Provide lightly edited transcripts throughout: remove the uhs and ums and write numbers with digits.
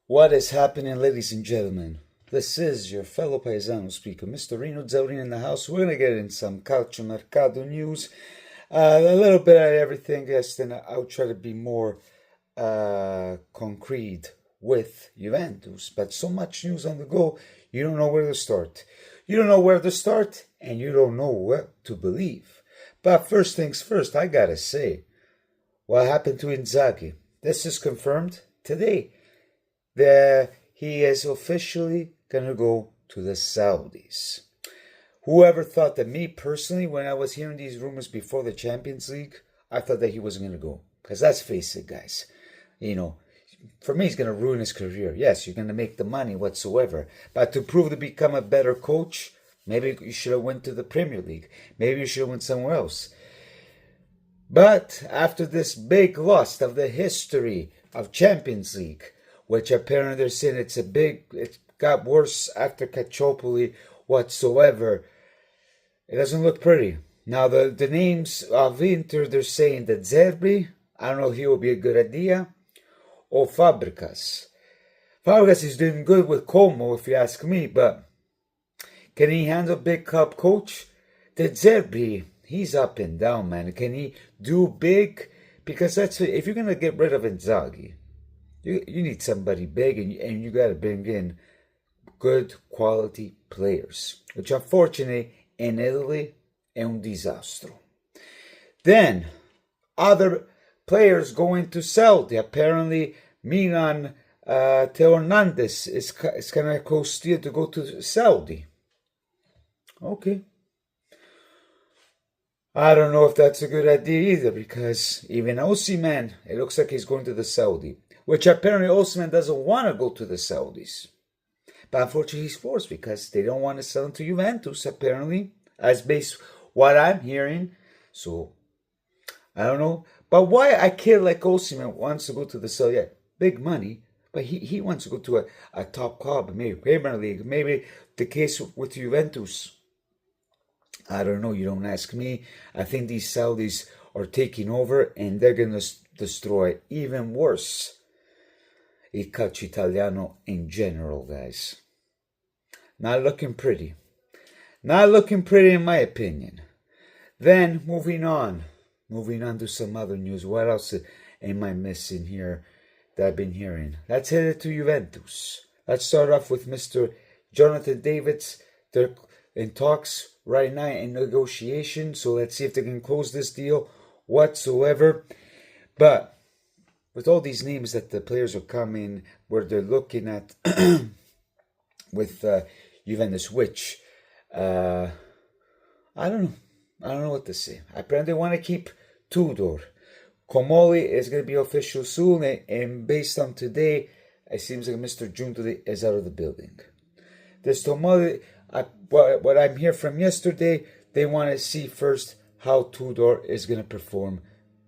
What is happening, ladies and gentlemen? This is your fellow paisano speaker, Mr. Rino Zaurin in the house. We're going to get in some Calcio Mercato news, a little bit of everything. Yes, then I'll try to be more concrete with Juventus. But so much news on the go, you don't know where to start. You don't know where to start, and you don't know what to believe. But first things first, I gotta say, what happened to Inzaghi? This is confirmed today. He is officially going to go to the Saudis. Whoever thought that, me personally, when I was hearing these rumors before the Champions League, I thought that he wasn't going to go. Because let's face it, guys. For me, he's going to ruin his career. Yes, you're going to make the money whatsoever. But to prove to become a better coach, maybe you should have went to the Premier League. Maybe you should have went somewhere else. But after this big loss of the history of Champions League, which apparently they're saying it got worse after Calciopoli whatsoever. It doesn't look pretty. Now the names of Inter, they're saying that Zerbi, I don't know if he will be a good idea, or Fabregas. Fabregas is doing good with Como, if you ask me, but can he handle big club coach? The Zerbi, he's up and down, man. Can he do big? Because if you're going to get rid of Inzaghi, you need somebody big, and you got to bring in good quality players, which unfortunately in Italy è un disastro. Then other players going to Saudi. Apparently Milan, Theo Hernandez is kind of close to go to Saudi. Okay. I don't know if that's a good idea either, because even Osimhen, it looks like he's going to the Saudi. Which apparently Osimhen doesn't want to go to the Saudis. But unfortunately he's forced because they don't want to sell him to Juventus, apparently. As based what I'm hearing. So, I don't know. But why a kid like Osimhen wants to go to the Saudi? Yeah, big money. But he wants to go to a top club, maybe Premier League. Maybe the case with Juventus. I don't know, you don't ask me. I think these Saudis are taking over and they're going to destroy even worse il calcio italiano in general, guys. Not looking pretty. Not looking pretty in my opinion. Then, moving on to some other news. What else am I missing here that I've been hearing? Let's head it to Juventus. Let's start off with Mr. Jonathan Davids. They're in talks right now, in negotiation. So let's see if they can close this deal whatsoever. But with all these names that the players are coming, where they're looking at with Juventus, which I don't know. I don't know what to say. Apparently they want to keep Tudor. Comoli is going to be official soon, and based on today, it seems like Mr. Giuntoli is out of the building. This Tomoli, what I'm hearing from yesterday, they want to see first how Tudor is going to perform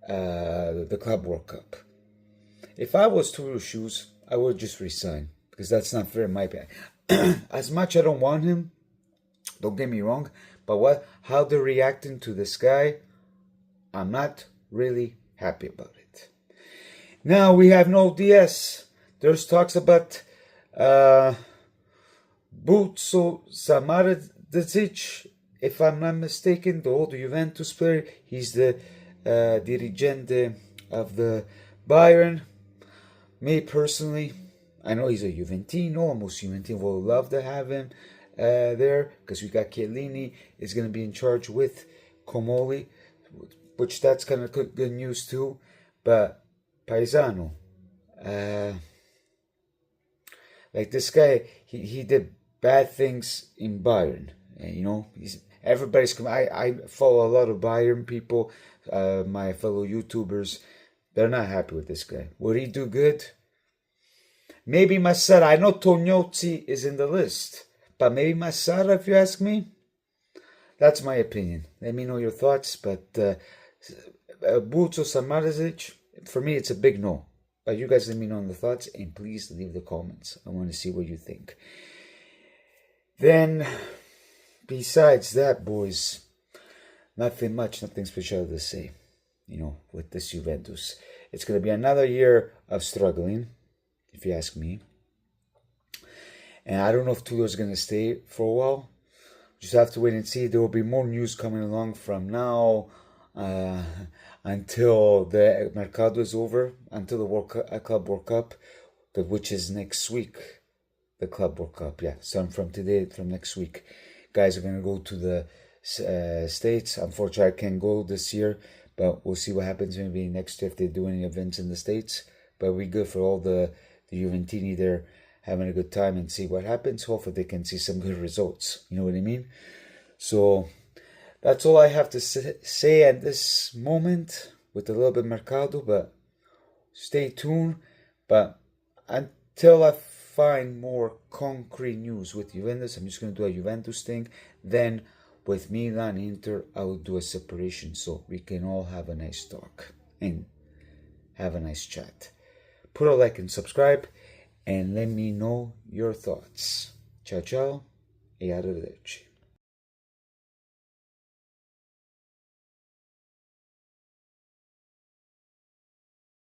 the Club World Cup. If I was Tudor's shoes, I would just resign, because that's not fair in my opinion. As much I don't want him, don't get me wrong, but how they're reacting to this guy, I'm not really happy about it. Now we have no DS. There's talks about Butso Samardžić, if I'm not mistaken, the old Juventus player. He's the dirigente of the Bayern. Me personally, I know he's a Juventino. Most Juventino will love to have him there, because we got Chiellini is going to be in charge with Comoli, which that's kind of good news too. But Paisano, like this guy, he did bad things in Bayern. And, everybody's. I follow a lot of Bayern people, my fellow YouTubers. They're not happy with this guy. Would he do good? Maybe Massara. I know Tognozzi is in the list, but maybe Massara, if you ask me. That's my opinion. Let me know your thoughts. But Butso Samardžić, for me, it's a big no. But you guys let me know the thoughts, and please leave the comments. I want to see what you think. Then, besides that, boys, nothing special to say. With this Juventus. It's going to be another year of struggling, if you ask me. And I don't know if Tudor's going to stay for a while. Just have to wait and see. There will be more news coming along from now until the Mercato is over, until the Club World Cup, which is next week. The Club World Cup, yeah. So from today, from next week, guys are going to go to the States. Unfortunately, I can't go this year, but we'll see what happens maybe next year if they do any events in the States. But we good for all the Juventini there having a good time and see what happens. Hopefully they can see some good results. You know what I mean? So that's all I have to say at this moment with a little bit Mercado, but stay tuned. But until I find more concrete news with Juventus, I'm just going to do a Juventus thing. Then with Milan, Inter, I will do a separation so we can all have a nice talk and have a nice chat. Put a like and subscribe and let me know your thoughts. Ciao ciao e arrivederci.